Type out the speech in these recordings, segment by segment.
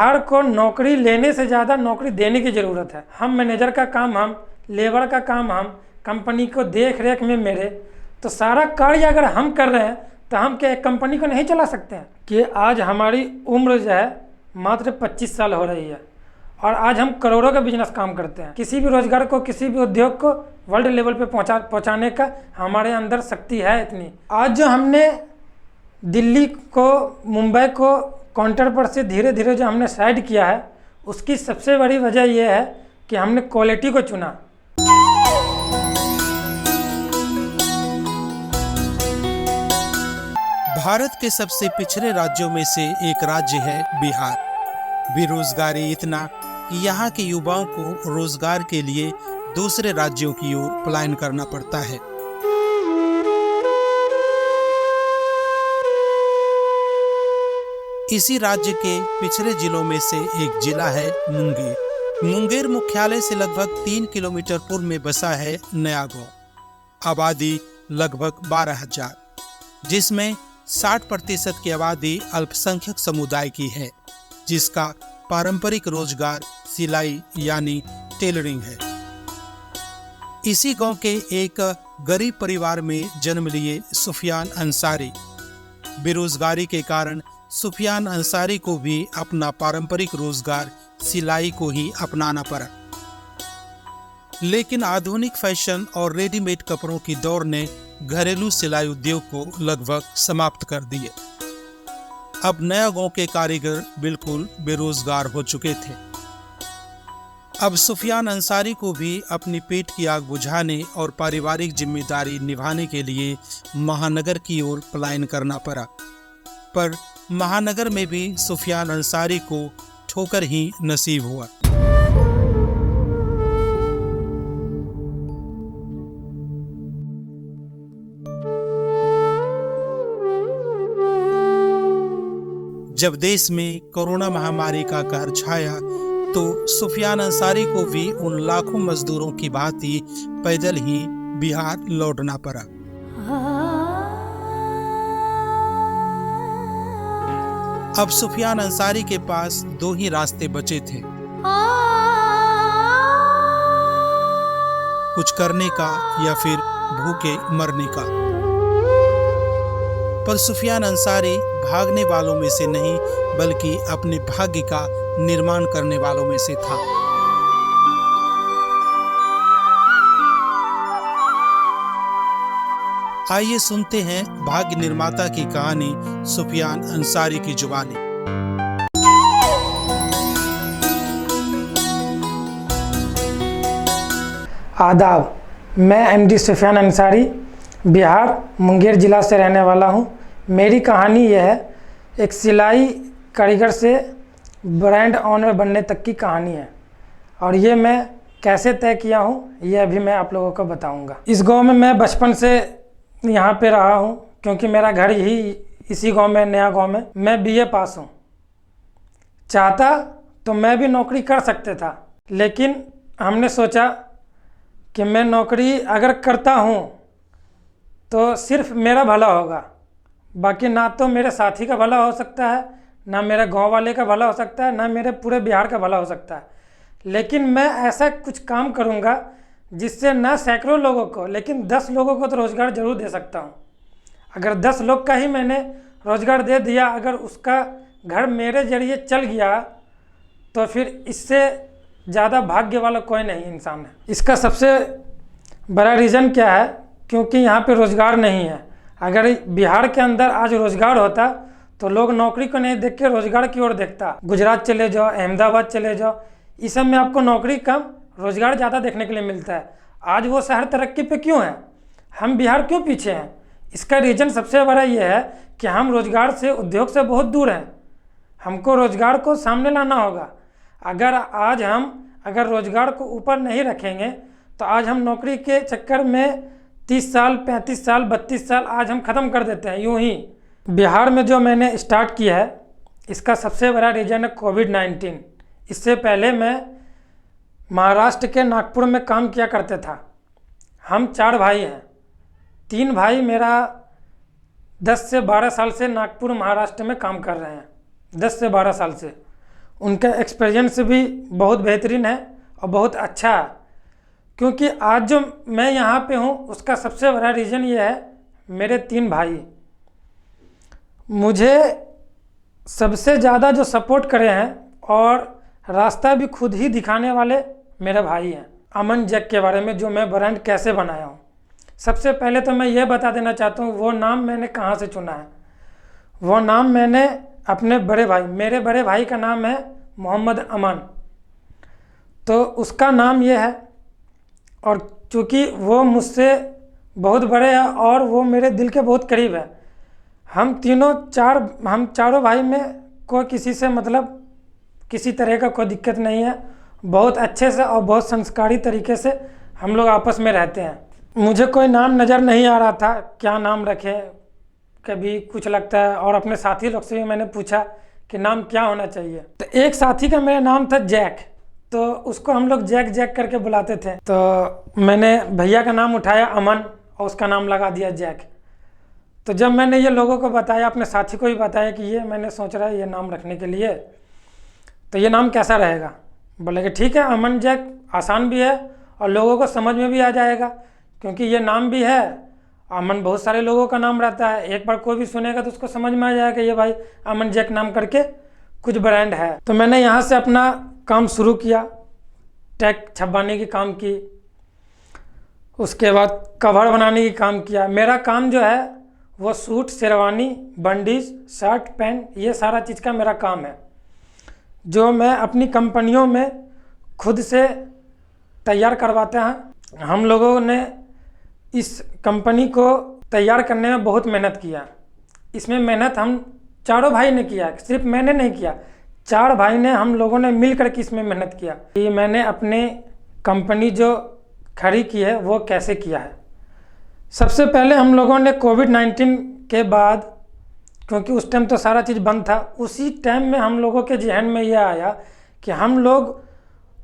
बिहार को नौकरी लेने से ज़्यादा नौकरी देने की ज़रूरत है। हम मैनेजर का काम हम, लेबर का काम हम, कंपनी को देख रेख में मेरे, तो सारा कार्य अगर हम कर रहे हैं तो हम क्या एक कंपनी को नहीं चला सकते हैं? कि आज हमारी उम्र जो है मात्र 25 साल हो रही है और आज हम करोड़ों का बिजनेस काम करते हैं। किसी भी रोजगार को, किसी भी उद्योग को वर्ल्ड लेवल पे पहुंचाने का हमारे अंदर शक्ति है इतनी। आज जो हमने दिल्ली को, मुंबई को काउंटर पर से धीरे धीरे जो हमने साइड किया है, उसकी सबसे बड़ी वजह यह है कि हमने क्वालिटी को चुना। भारत के सबसे पिछड़े राज्यों में से एक राज्य है बिहार। बेरोजगारी इतना कि यहाँ के युवाओं को रोजगार के लिए दूसरे राज्यों की ओर पलायन करना पड़ता है। इसी राज्य के पिछड़े जिलों में से एक जिला है मुंगेर। मुंगेर मुख्यालय से लगभग 3 किलोमीटर पूर्व में बसा है नया गांव। आबादी लगभग 12,000, जिसमें 60% की आबादी अल्पसंख्यक समुदाय की है, जिसका पारंपरिक रोजगार सिलाई यानी टेलरिंग है। इसी गांव के एक गरीब परिवार में जन्म लिए सुफियान अंसारी। बेरोजगारी के कारण सुफियान अंसारी को भी अपना पारंपरिक रोजगार सिलाई को ही अपनाना पड़ा, लेकिन आधुनिक फैशन और रेडीमेड कपड़ों की दौड़ ने घरेलू सिलाई उद्योग को लगभग समाप्त कर दिए। अब नया गांव के कारीगर बिल्कुल बेरोजगार हो चुके थे। अब सुफियान अंसारी को भी अपनी पेट की आग बुझाने और पारिवारिक जिम्मेदारी निभाने के लिए महानगर की ओर पलायन करना पड़ा। पर महानगर में भी सुफियान अंसारी को ठोकर ही नसीब हुआ। जब देश में कोरोना महामारी का कहर छाया तो सुफियान अंसारी को भी उन लाखों मजदूरों की भांति पैदल ही बिहार लौटना पड़ा। अब सुफियान अंसारी के पास 2 ही रास्ते बचे थे, कुछ करने का या फिर भूखे मरने का। पर सुफियान अंसारी भागने वालों में से नहीं, बल्कि अपने भाग्य का निर्माण करने वालों में से था। आइए सुनते हैं भाग्य निर्माता की कहानी सुफियान अंसारी की जुबानी। आदाब, मैं एमडी सुफियान अंसारी बिहार मुंगेर ज़िला से रहने वाला हूं। मेरी कहानी यह है, एक सिलाई कारीगर से ब्रांड ऑनर बनने तक की कहानी है और ये मैं कैसे तय किया हूं, यह अभी मैं आप लोगों को बताऊंगा। इस गांव में मैं बचपन से यहाँ पे रहा हूँ, क्योंकि मेरा घर ही इसी गांव में, नया गांव में। मैं बीए पास हूँ। चाहता तो मैं भी नौकरी कर सकते था, लेकिन हमने सोचा कि मैं नौकरी अगर करता हूँ तो सिर्फ मेरा भला होगा, बाकी ना तो मेरे साथी का भला हो सकता है, ना मेरे गांव वाले का भला हो सकता है, ना मेरे पूरे बिहार का भला हो सकता है। लेकिन मैं ऐसा कुछ काम करूँगा जिससे ना सैकड़ों लोगों को, लेकिन 10 लोगों को तो रोज़गार ज़रूर दे सकता हूँ। अगर 10 लोग का ही मैंने रोज़गार दे दिया, अगर उसका घर मेरे जरिए चल गया, तो फिर इससे ज़्यादा भाग्य वाला कोई नहीं इंसान है। इसका सबसे बड़ा रीज़न क्या है? क्योंकि यहाँ पे रोज़गार नहीं है। अगर बिहार के अंदर आज रोज़गार होता तो लोग नौकरी को नहीं देख के रोज़गार की ओर देखता। गुजरात चले जाओ, अहमदाबाद चले जाओ, इस सब में आपको नौकरी कम, रोज़गार ज़्यादा देखने के लिए मिलता है। आज वो शहर तरक्की पे क्यों है? हम बिहार क्यों पीछे हैं? इसका रीज़न सबसे बड़ा ये है कि हम रोज़गार से, उद्योग से बहुत दूर हैं। हमको रोज़गार को सामने लाना होगा। अगर रोज़गार को ऊपर नहीं रखेंगे तो आज हम नौकरी के चक्कर में 30 साल, 35 साल, 32 साल आज हम ख़त्म कर देते हैं यूँ ही। बिहार में जो मैंने स्टार्ट किया है, इसका सबसे बड़ा रीज़न है कोविड-19। इससे पहले मैं महाराष्ट्र के नागपुर में काम किया करते था। हम 4 भाई हैं। 3 भाई मेरा 10 से 12 साल से नागपुर महाराष्ट्र में काम कर रहे हैं, 10 से 12 साल से। उनका एक्सपीरियंस भी बहुत बेहतरीन है और बहुत अच्छा है। क्योंकि आज जो मैं यहाँ पे हूँ उसका सबसे बड़ा रीज़न ये है, मेरे 3 भाई मुझे सबसे ज़्यादा जो सपोर्ट करे हैं और रास्ता भी खुद ही दिखाने वाले मेरे भाई हैं। अमन जैक के बारे में, जो मैं ब्रांड कैसे बनाया हूँ, सबसे पहले तो मैं ये बता देना चाहता हूँ वो नाम मैंने कहाँ से चुना है। वो नाम मैंने अपने मेरे बड़े भाई का नाम है मोहम्मद अमन, तो उसका नाम ये है। और चूँकि वो मुझसे बहुत बड़े हैं और वो मेरे दिल के बहुत करीब है, हम चारों भाई में कोई किसी से मतलब किसी तरह का कोई दिक्कत नहीं है। बहुत अच्छे से और बहुत संस्कारी तरीके से हम लोग आपस में रहते हैं। मुझे कोई नाम नज़र नहीं आ रहा था, क्या नाम रखें, कभी कुछ लगता है। और अपने साथी लोग से भी मैंने पूछा कि नाम क्या होना चाहिए, तो एक साथी का मेरा नाम था जैक, तो उसको हम लोग जैक जैक करके बुलाते थे। तो मैंने भैया का नाम उठाया अमन और उसका नाम लगा दिया जैक। तो जब मैंने ये लोगों को बताया, अपने साथी को भी बताया कि ये मैंने सोच रहा है ये नाम रखने के लिए, तो ये नाम कैसा रहेगा। बोले कि ठीक है, अमन जैक आसान भी है और लोगों को समझ में भी आ जाएगा, क्योंकि ये नाम भी है। अमन बहुत सारे लोगों का नाम रहता है, एक बार कोई भी सुनेगा तो उसको समझ में आ जाएगा कि ये भाई अमन जैक नाम करके कुछ ब्रांड है। तो मैंने यहाँ से अपना काम शुरू किया, टैग छपवाने की काम की, उसके बाद कवर बनाने की काम किया। मेरा काम जो है वो सूट, शेरवानी, बंडीज, शर्ट, पैंट, ये सारा चीज़ का मेरा काम है, जो मैं अपनी कंपनियों में खुद से तैयार करवाते हैं। हम लोगों ने इस कंपनी को तैयार करने में बहुत मेहनत किया। इसमें मेहनत हम चारों भाई ने किया, सिर्फ मैंने नहीं किया, 4 भाई ने, हम लोगों ने मिल करके इसमें मेहनत किया। ये मैंने अपने कंपनी जो खड़ी की है वो कैसे किया है। सबसे पहले हम लोगों ने कोविड-19 के बाद, क्योंकि उस टाइम तो सारा चीज़ बंद था, उसी टाइम में हम लोगों के जहन में यह आया कि हम लोग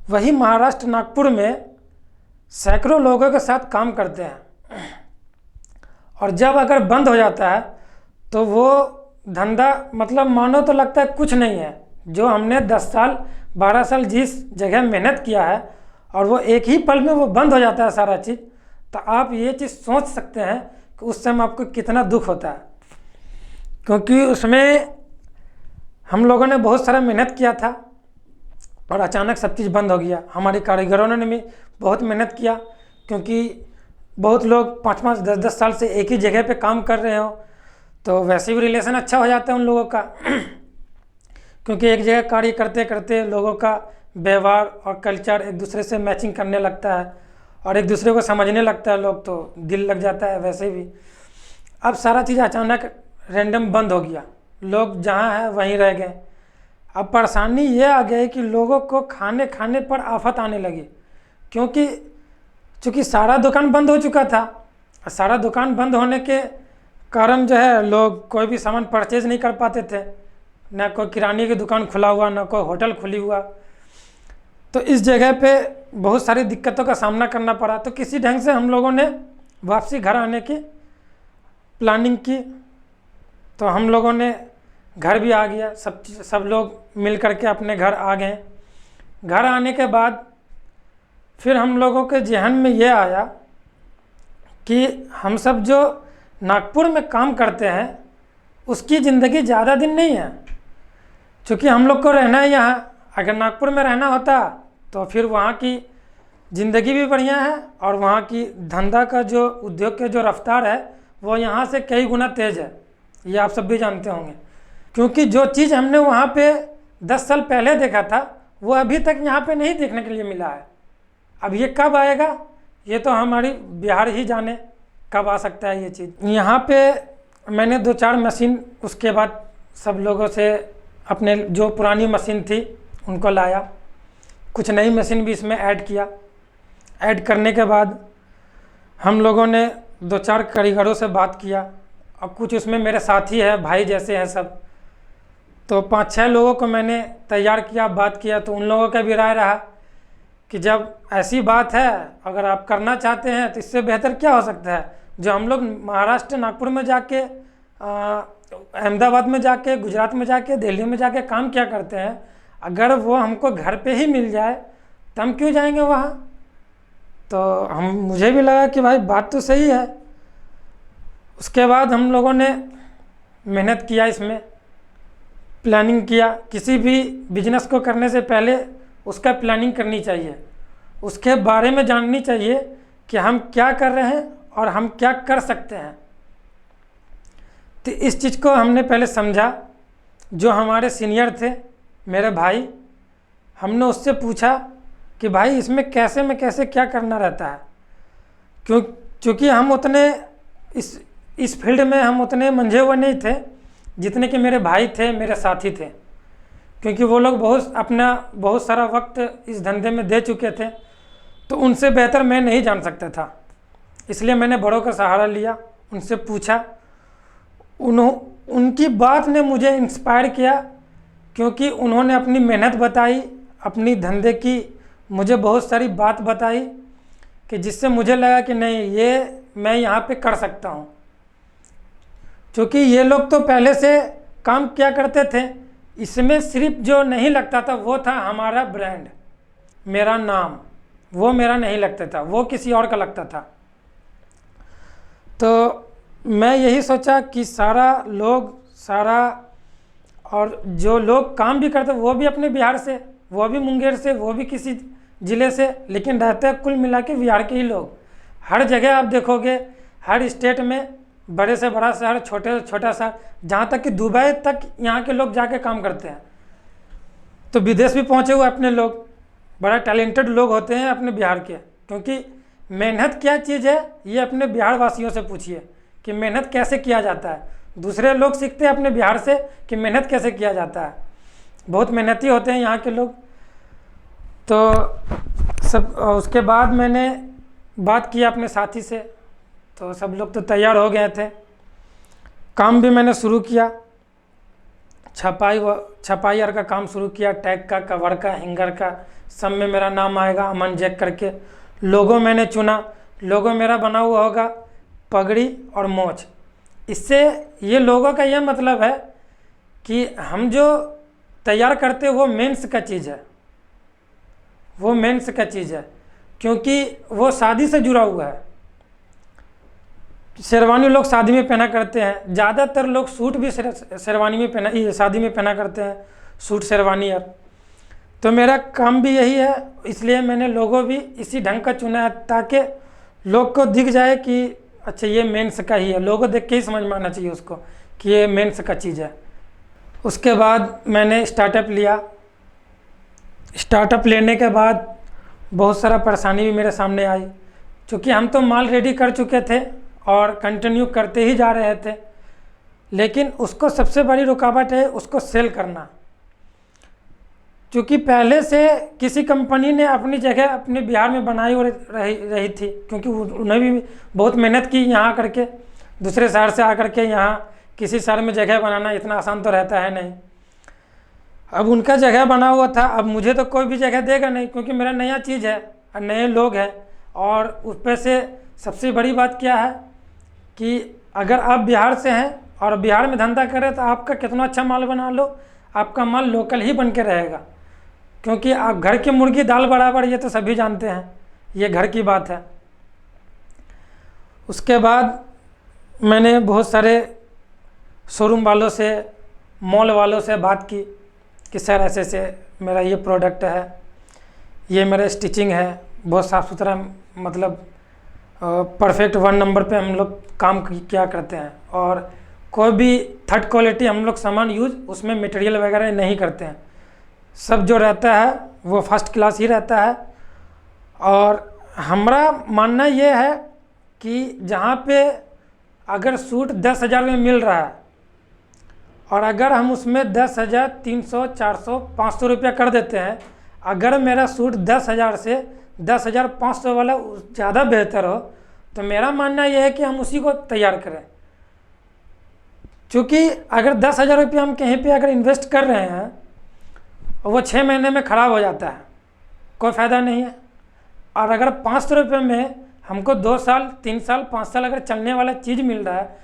वही महाराष्ट्र नागपुर में सैकड़ों लोगों के साथ काम करते हैं, और जब अगर बंद हो जाता है तो वो धंधा मतलब मानो तो लगता है कुछ नहीं है। जो हमने 10 साल 12 साल जिस जगह मेहनत किया है और वो एक ही पल में वो बंद हो जाता है सारा चीज़, तो आप ये चीज़ सोच सकते हैं कि उस समय आपको कितना दुख होता है। क्योंकि उसमें हम लोगों ने बहुत सारा मेहनत किया था और अचानक सब चीज़ बंद हो गया। हमारे कारीगरों ने भी बहुत मेहनत किया, क्योंकि बहुत लोग 5-5 10-10 साल से एक ही जगह पे काम कर रहे हो, तो वैसे भी रिलेशन अच्छा हो जाता है उन लोगों का। क्योंकि एक जगह कार्य करते करते लोगों का व्यवहार और कल्चर एक दूसरे से मैचिंग करने लगता है और एक दूसरे को समझने लगता है लोग, तो दिल लग जाता है वैसे भी। अब सारा चीज़ अचानक रैंडम बंद हो गया, लोग जहाँ हैं वहीं रह गए। अब परेशानी ये आ गई कि लोगों को खाने खाने पर आफत आने लगी, क्योंकि चूँकि सारा दुकान बंद हो चुका था। सारा दुकान बंद होने के कारण जो है लोग कोई भी सामान परचेज नहीं कर पाते थे, ना कोई किराने की दुकान खुला हुआ, ना कोई होटल खुली हुआ। तो इस जगह पे बहुत सारी दिक्कतों का सामना करना पड़ा। तो किसी ढंग से हम लोगों ने वापसी घर आने की प्लानिंग की। तो हम लोगों ने घर भी आ गया, सब लोग मिल करके अपने घर आ गए। घर आने के बाद फिर हम लोगों के जहन में ये आया कि हम सब जो नागपुर में काम करते हैं उसकी ज़िंदगी ज़्यादा दिन नहीं है। क्योंकि हम लोग को रहना है यहाँ, अगर नागपुर में रहना होता तो फिर वहाँ की ज़िंदगी भी बढ़िया है और वहाँ की धंधा का जो उद्योग के जो रफ्तार है वो यहाँ से कई गुना तेज़ है, ये आप सब भी जानते होंगे। क्योंकि जो चीज़ हमने वहाँ पे 10 साल पहले देखा था वो अभी तक यहाँ पे नहीं देखने के लिए मिला है। अब ये कब आएगा ये तो हमारी बिहार ही जाने कब आ सकता है ये चीज़। यहाँ पे मैंने 2-4 मशीन उसके बाद सब लोगों से अपने जो पुरानी मशीन थी उनको लाया, कुछ नई मशीन भी इसमें ऐड किया। ऐड करने के बाद हम लोगों ने 2-4 कारीगरों से बात किया और कुछ उसमें मेरे साथी है, भाई जैसे हैं सब, तो 5-6 लोगों को मैंने तैयार किया, बात किया। तो उन लोगों का भी राय रहा कि जब ऐसी बात है अगर आप करना चाहते हैं तो इससे बेहतर क्या हो सकता है। जो हम लोग महाराष्ट्र नागपुर में जाके, अहमदाबाद में जाके, गुजरात में जाके, दिल्ली में जाके काम क्या करते हैं, अगर वो हमको घर पे ही मिल जाए तो हम क्यों जाएंगे वहाँ। तो मुझे भी लगा कि भाई बात तो सही है। उसके बाद हम लोगों ने मेहनत किया, इसमें प्लानिंग किया। किसी भी बिजनेस को करने से पहले उसका प्लानिंग करनी चाहिए, उसके बारे में जाननी चाहिए कि हम क्या कर रहे हैं और हम क्या कर सकते हैं। तो इस चीज़ को हमने पहले समझा। जो हमारे सीनियर थे, मेरे भाई, हमने उससे पूछा कि भाई इसमें कैसे में कैसे क्या करना रहता है, क्योंकि हम उतने इस फील्ड में हम उतने मंझे हुए नहीं थे जितने कि मेरे भाई थे, मेरे साथी थे, क्योंकि वो लोग बहुत सारा वक्त इस धंधे में दे चुके थे। तो उनसे बेहतर मैं नहीं जान सकता था, इसलिए मैंने बड़ों का सहारा लिया, उनसे पूछा। उनकी बात ने मुझे इंस्पायर किया, क्योंकि उन्होंने अपनी मेहनत बताई, अपनी धंधे की मुझे बहुत सारी बात बताई, कि जिससे मुझे लगा कि नहीं, ये मैं यहाँ पे कर सकता हूँ। क्योंकि ये लोग तो पहले से काम किया करते थे, इसमें सिर्फ जो नहीं लगता था वो था हमारा ब्रांड, मेरा नाम, वो मेरा नहीं लगता था, वो किसी और का लगता था। तो मैं यही सोचा कि और जो लोग काम भी करते वो भी अपने बिहार से, वो भी मुंगेर से, वो भी किसी ज़िले से, लेकिन रहते हैं कुल मिला के बिहार के ही लोग। हर जगह आप देखोगे, हर स्टेट में बड़े से बड़ा शहर, छोटे से छोटा शहर, जहाँ तक कि दुबई तक यहाँ के लोग जाके काम करते हैं। तो विदेश भी पहुँचे हुए अपने लोग, बड़ा टैलेंटेड लोग होते हैं अपने बिहार के। क्योंकि मेहनत क्या चीज़ है, ये अपने बिहार वासियों से पूछिए कि मेहनत कैसे किया जाता है। दूसरे लोग सीखते हैं अपने बिहार से कि मेहनत कैसे किया जाता है, बहुत मेहनती होते हैं यहाँ के लोग। तो उसके बाद मैंने बात किया अपने साथी से, तो सब लोग तो तैयार हो गए थे। काम भी मैंने शुरू किया, छपाई और का काम शुरू किया, टैग का, कवर का, हैंगर का, सब में मेरा नाम आएगा अमन जैक करके। लोगो मैंने चुना, लोगो मेरा बना हुआ होगा पगड़ी और मोच। इससे ये लोगों का यह मतलब है कि हम जो तैयार करते वो मेंस का चीज़ है, वो मेंस का चीज़ है, क्योंकि वो शादी से जुड़ा हुआ है। शेरवानी लोग शादी में पहना करते हैं, ज़्यादातर लोग सूट भी शेरवानी में शादी में पहना करते हैं, सूट शेरवानी। यार तो मेरा काम भी यही है, इसलिए मैंने लोगो भी इसी ढंग का चुना है, ताकि लोग को दिख जाए कि अच्छा ये मेंस का ही है। लोगो देख के ही समझ में आना चाहिए उसको कि ये मेंस का चीज़ है। उसके बाद मैंने स्टार्टअप लिया। स्टार्टअप लेने के बाद बहुत सारा परेशानी भी मेरे सामने आई, क्योंकि हम तो माल रेडी कर चुके थे और कंटिन्यू करते ही जा रहे थे, लेकिन उसको सबसे बड़ी रुकावट है उसको सेल करना। क्योंकि पहले से किसी कंपनी ने अपनी जगह अपने बिहार में बनाई और रही थी, क्योंकि उन्हें भी बहुत मेहनत की यहाँ करके, दूसरे शहर से आकर के यहाँ किसी शहर में जगह बनाना इतना आसान तो रहता है नहीं। अब उनका जगह बना हुआ था, अब मुझे तो कोई भी जगह देगा नहीं, क्योंकि मेरा नया चीज़ है और नए लोग हैं। और उस पर से सबसे बड़ी बात क्या है कि अगर आप बिहार से हैं और बिहार में धंधा करें तो आपका कितना अच्छा माल बना लो, आपका माल लोकल ही बन के रहेगा। क्योंकि आप घर की मुर्गी दाल बराबर, ये तो सभी जानते हैं, ये घर की बात है। उसके बाद मैंने बहुत सारे शोरूम वालों से, मॉल वालों से बात की कि सर ऐसे ऐसे मेरा ये प्रोडक्ट है, ये मेरा स्टिचिंग है, बहुत साफ़ सुथरा, मतलब परफेक्ट 1 नंबर पे हम लोग काम किया करते हैं, और कोई भी थर्ड क्वालिटी हम लोग सामान यूज उसमें मटेरियल वगैरह नहीं करते हैं। सब जो रहता है वो फर्स्ट क्लास ही रहता है। और हमारा मानना ये है कि जहाँ पे अगर सूट 10,000 में मिल रहा है और अगर हम उसमें 10,000, 300, 400, 500 रुपया कर देते हैं, अगर मेरा सूट 10,000 से 10,500 वाला ज़्यादा बेहतर हो, तो मेरा मानना यह है कि हम उसी को तैयार करें। क्योंकि अगर 10,000 रुपया हम कहीं पे अगर इन्वेस्ट कर रहे हैं और वो 6 महीने में ख़राब हो जाता है, कोई फ़ायदा नहीं है। और अगर 500 रुपये में हमको 2 साल, 3 साल, 5 साल अगर चलने वाला चीज़ मिल रहा है,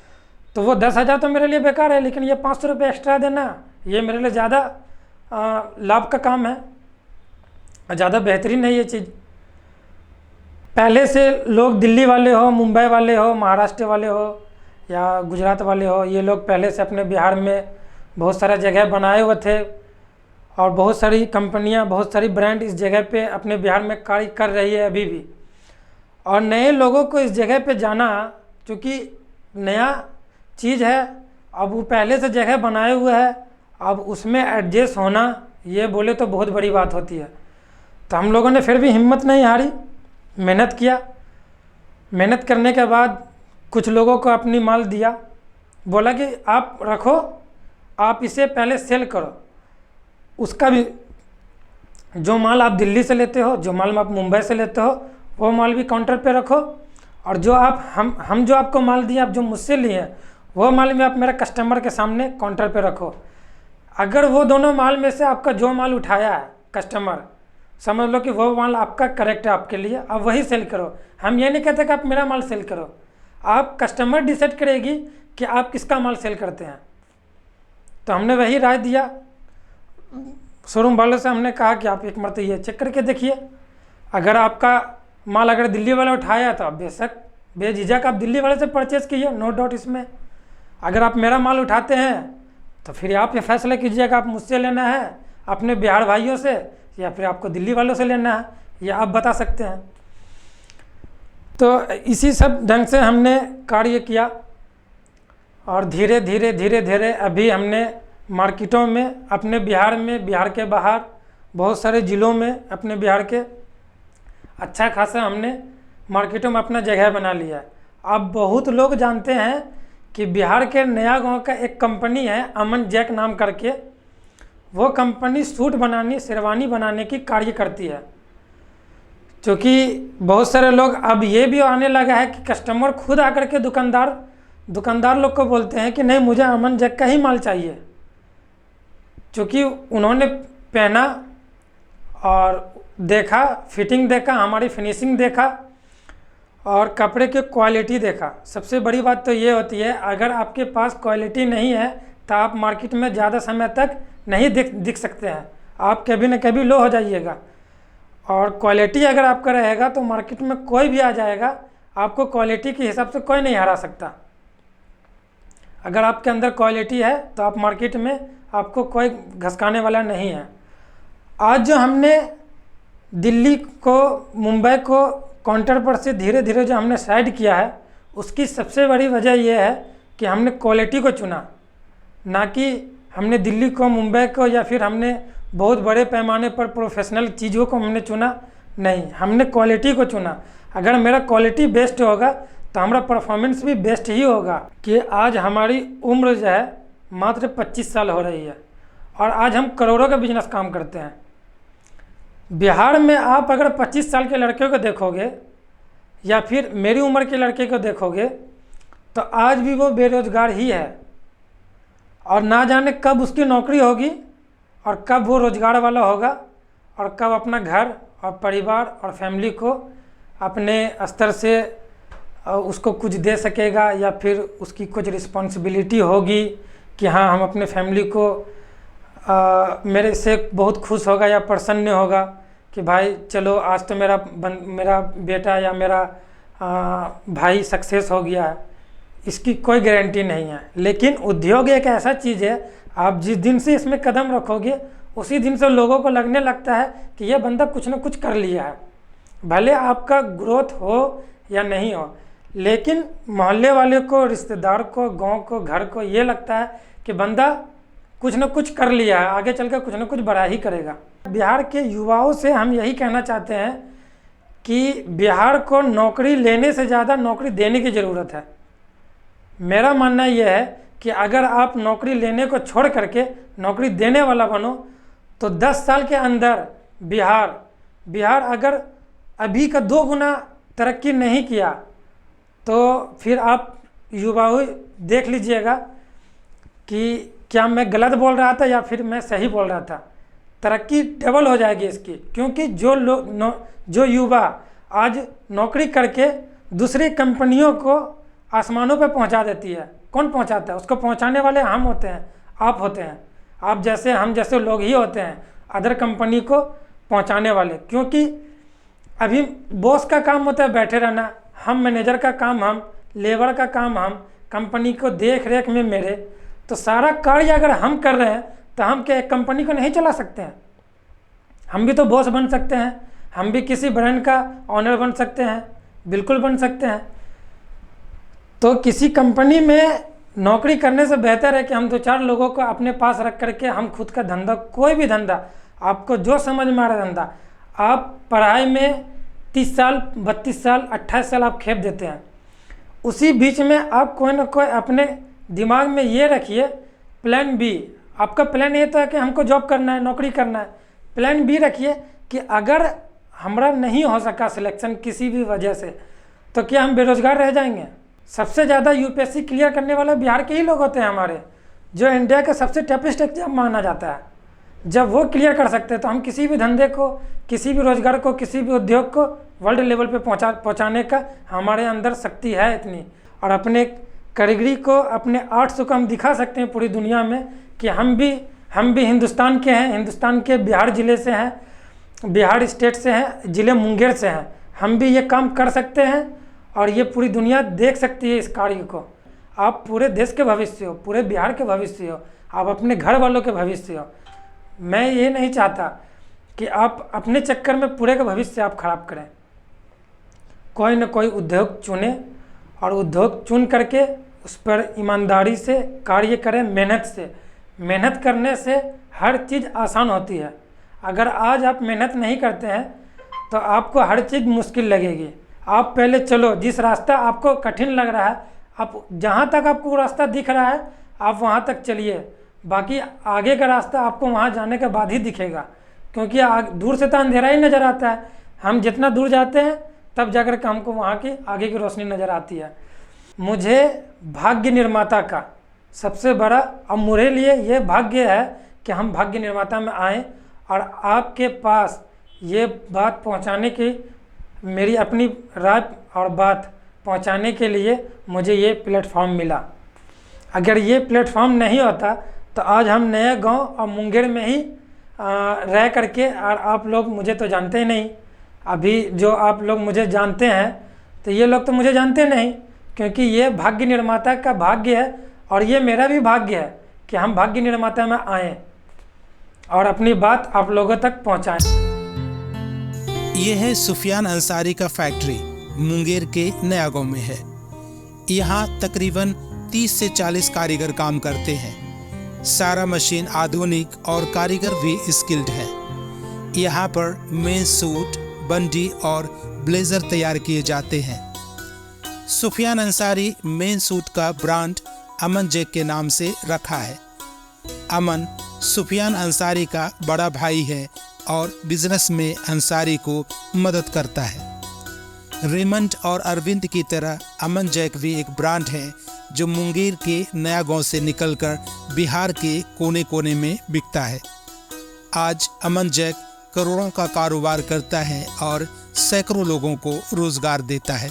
तो वो 10,000 तो मेरे लिए बेकार है, लेकिन ये 500 रुपये एक्स्ट्रा देना ये मेरे लिए ज़्यादा लाभ का काम है, ज़्यादा बेहतरीन नहीं ये चीज़। पहले से लोग दिल्ली वाले हो, मुंबई वाले हो, महाराष्ट्र वाले हो या गुजरात वाले हो, ये लोग पहले से अपने बिहार में बहुत सारा जगह बनाए हुए थे और बहुत सारी कंपनियां, बहुत सारी ब्रांड इस जगह पे अपने बिहार में कार्य कर रही है अभी भी। और नए लोगों को इस जगह पे जाना, चूँकि नया चीज़ है, अब वो पहले से जगह बनाए हुए है, अब उसमें एडजस्ट होना ये बोले तो बहुत बड़ी बात होती है। तो हम लोगों ने फिर भी हिम्मत नहीं हारी, मेहनत किया। मेहनत करने के बाद कुछ लोगों को अपनी माल दिया, बोला कि आप रखो, आप इसे पहले सेल करो। उसका भी जो माल आप दिल्ली से लेते हो, जो माल आप मुंबई से लेते हो, वो माल भी काउंटर पे रखो। और जो आप हम जो आपको माल दिए, आप जो मुझसे लिए हैं, वो माल में आप मेरा कस्टमर के सामने काउंटर पे रखो। अगर वो दोनों माल में से आपका जो माल उठाया है कस्टमर, समझ लो कि वो माल आपका करेक्ट है आपके लिए, आप वही सेल करो। हम ये नहीं कहते कि आप मेरा माल सेल करो, आप कस्टमर डिसाइड करेगी कि आप किसका माल सेल करते हैं। तो हमने वही राय दिया शोरूम वालों से। हमने कहा कि आप एक मरतबा ये चेक करके देखिए, अगर आपका माल अगर दिल्ली वाला उठाया तो आप बेशक बेझिझक आप दिल्ली वाले से परचेज़ कीजिए, नो डाउट इसमें। अगर आप मेरा माल उठाते हैं तो फिर आप ये फैसला कीजिएगा आप मुझसे लेना है, अपने बिहार भाइयों से, या फिर आपको दिल्ली वालों से लेना है, ये आप बता सकते हैं। तो इसी सब ढंग से हमने कार्य किया और धीरे धीरे धीरे धीरे अभी हमने मार्केटों में अपने बिहार में, बिहार के बाहर बहुत सारे ज़िलों में अपने बिहार के अच्छा खासा हमने मार्केटों में अपना जगह बना लिया है। अब बहुत लोग जानते हैं कि बिहार के नया गांव का एक कंपनी है अमन जैक नाम करके, वो कंपनी सूट बनाने, शेरवानी बनाने की कार्य करती है। क्योंकि बहुत सारे लोग अब ये भी आने लगा है कि कस्टमर खुद आकर के दुकानदार लोग को बोलते हैं कि नहीं मुझे अमन जैक का ही माल चाहिए, क्योंकि उन्होंने पहना और देखा, फिटिंग देखा, हमारी फिनिशिंग देखा और कपड़े की क्वालिटी देखा। सबसे बड़ी बात तो ये होती है, अगर आपके पास क्वालिटी नहीं है तो आप मार्केट में ज़्यादा समय तक नहीं दिख सकते हैं, आप कभी न कभी लो हो जाइएगा। और क्वालिटी अगर आपका रहेगा तो मार्केट में कोई भी आ जाएगा, आपको क्वालिटी के हिसाब से कोई नहीं हरा सकता। अगर आपके अंदर क्वालिटी है तो आप मार्केट में आपको कोई घसकाने वाला नहीं है। आज जो हमने दिल्ली को, मुंबई को काउंटर पर से धीरे धीरे जो हमने साइड किया है, उसकी सबसे बड़ी वजह यह है कि हमने क्वालिटी को चुना, ना कि हमने दिल्ली को, मुंबई को, या फिर हमने बहुत बड़े पैमाने पर प्रोफेशनल चीज़ों को हमने चुना। नहीं, हमने क्वालिटी को चुना। अगर मेरा क्वालिटी बेस्ट होगा तो हमारा परफॉर्मेंस भी बेस्ट ही होगा। कि आज हमारी उम्र जो है मात्र 25 साल हो रही है और आज हम करोड़ों का बिजनेस काम करते हैं। बिहार में आप अगर 25 साल के लड़के को देखोगे या फिर मेरी उम्र के लड़के को देखोगे तो आज भी वो बेरोजगार ही है और ना जाने कब उसकी नौकरी होगी और कब वो रोजगार वाला होगा और कब अपना घर और परिवार और फैमिली को अपने स्तर से उसको कुछ दे सकेगा, या फिर उसकी कुछ रिस्पॉन्सिबिलिटी होगी कि हाँ हम अपने फैमिली को मेरे से बहुत खुश होगा या प्रसन्न होगा कि भाई चलो आज तो मेरा बेटा या मेरा भाई सक्सेस हो गया है। इसकी कोई गारंटी नहीं है। लेकिन उद्योग एक ऐसा चीज़ है, आप जिस दिन से इसमें कदम रखोगे उसी दिन से लोगों को लगने लगता है कि यह बंदा कुछ ना कुछ कर लिया है। भले आपका ग्रोथ हो या नहीं हो, लेकिन मोहल्ले वाले को, रिश्तेदार को, गांव को, घर को ये लगता है कि बंदा कुछ न कुछ कर लिया है, आगे चलकर कुछ न कुछ बड़ा ही करेगा। बिहार के युवाओं से हम यही कहना चाहते हैं कि बिहार को नौकरी लेने से ज़्यादा नौकरी देने की ज़रूरत है। मेरा मानना यह है कि अगर आप नौकरी लेने को छोड़ करके नौकरी देने वाला बनो तो 10 साल के अंदर बिहार अगर अभी का 2 गुना तरक्की नहीं किया तो फिर आप युवाओं देख लीजिएगा कि क्या मैं गलत बोल रहा था या फिर मैं सही बोल रहा था। तरक्की डबल हो जाएगी इसकी, क्योंकि जो युवा आज नौकरी करके दूसरी कंपनियों को आसमानों पर पहुंचा देती है, कौन पहुंचाता है? उसको पहुंचाने वाले हम होते हैं, आप होते हैं। आप जैसे हम जैसे लोग ही होते हैं अदर कंपनी को पहुंचाने वाले। क्योंकि अभी बॉस का काम होता है बैठे रहना, हम मैनेजर का काम हम, लेबर का काम हम, कंपनी को देख रेख में मेरे, तो सारा कार्य अगर हम कर रहे हैं तो हम क्या कंपनी को नहीं चला सकते हैं? हम भी तो बॉस बन सकते हैं, हम भी किसी ब्रांड का ऑनर बन सकते हैं, बिल्कुल बन सकते हैं। तो किसी कंपनी में नौकरी करने से बेहतर है कि हम 2-4 लोगों को अपने पास रख करके हम खुद का धंधा, कोई भी धंधा आपको जो समझ में आ रहा धंधा, आप पढ़ाई में 30 साल 32 साल 28 साल आप खेप देते हैं, उसी बीच में आप कोई ना कोई अपने दिमाग में ये रखिए प्लान बी। आपका प्लान ये था कि हमको जॉब करना है, नौकरी करना है, प्लान बी रखिए कि अगर हमारा नहीं हो सका सिलेक्शन किसी भी वजह से तो क्या हम बेरोजगार रह जाएंगे? सबसे ज़्यादा यूपीएससी क्लियर करने वाले बिहार के ही लोग होते हैं हमारे, जो इंडिया का सबसे टफेस्ट एग्जाम माना जाता है। जब वो क्लियर कर सकते हैं तो हम किसी भी धंधे को, किसी भी रोजगार को, किसी भी उद्योग को वर्ल्ड लेवल पे पहुंचाने का हमारे अंदर शक्ति है इतनी। और अपने कारीगरी को, अपने आर्ट्स को हम दिखा सकते हैं पूरी दुनिया में कि हम भी हिंदुस्तान के हैं, हिंदुस्तान के बिहार ज़िले से हैं, बिहार स्टेट से हैं, ज़िले मुंगेर से हैं। हम भी ये काम कर सकते हैं और ये पूरी दुनिया देख सकती है इस कार्य को। आप पूरे देश के भविष्य हो, पूरे बिहार के भविष्य हो, आप अपने घर वालों के भविष्य हो। मैं ये नहीं चाहता कि आप अपने चक्कर में पूरे का भविष्य आप खराब करें। कोई न कोई उद्योग चुने और उद्योग चुन करके उस पर ईमानदारी से कार्य करें, मेहनत से। मेहनत करने से हर चीज़ आसान होती है। अगर आज आप मेहनत नहीं करते हैं तो आपको हर चीज़ मुश्किल लगेगी। आप पहले चलो, जिस रास्ता आपको कठिन लग रहा है, आप जहाँ तक आपको रास्ता दिख रहा है आप वहाँ तक चलिए, बाकी आगे का रास्ता आपको वहाँ जाने के बाद ही दिखेगा। क्योंकि दूर से तो अंधेरा ही नज़र आता है, हम जितना दूर जाते हैं तब जाकर के हमको वहाँ की आगे की रोशनी नज़र आती है। मुझे भाग्य निर्माता का सबसे बड़ा, अब मेरे लिए ये भाग्य है कि हम भाग्य निर्माता में आएँ और आपके पास ये बात पहुँचाने की, मेरी अपनी राय और बात पहुँचाने के लिए मुझे ये प्लेटफॉर्म मिला। अगर ये प्लेटफॉर्म नहीं होता तो आज हम नए गांव और मुंगेर में ही रह करके, और आप लोग मुझे तो जानते ही नहीं। अभी जो आप लोग मुझे जानते हैं तो ये लोग तो मुझे जानते नहीं, क्योंकि ये भाग्य निर्माता का भाग्य है और ये मेरा भी भाग्य है कि हम भाग्य निर्माता में आएँ और अपनी बात आप लोगों तक पहुँचाएँ। ये है सुफियान अंसारी का फैक्ट्री, मुंगेर के नया गांव में है। यहाँ तकरीबन 30 से 40 कारीगर काम करते हैं। सारा मशीन आधुनिक और कारीगर भी स्किल्ड है। यहाँ पर मेन सूट, बंडी और ब्लेजर तैयार किए जाते हैं। सुफियान अंसारी मेन सूट का ब्रांड अमन जैक के नाम से रखा है। अमन सुफियान अंसारी का बड़ा भाई है और बिजनेस में अंसारी को मदद करता है। रेमंड और अरविंद की तरह अमन जैक भी एक ब्रांड है जो मुंगेर के नया गांव से निकलकर बिहार के कोने कोने में बिकता है। आज अमन जैक करोड़ों का कारोबार करता है और सैकड़ों लोगों को रोजगार देता है।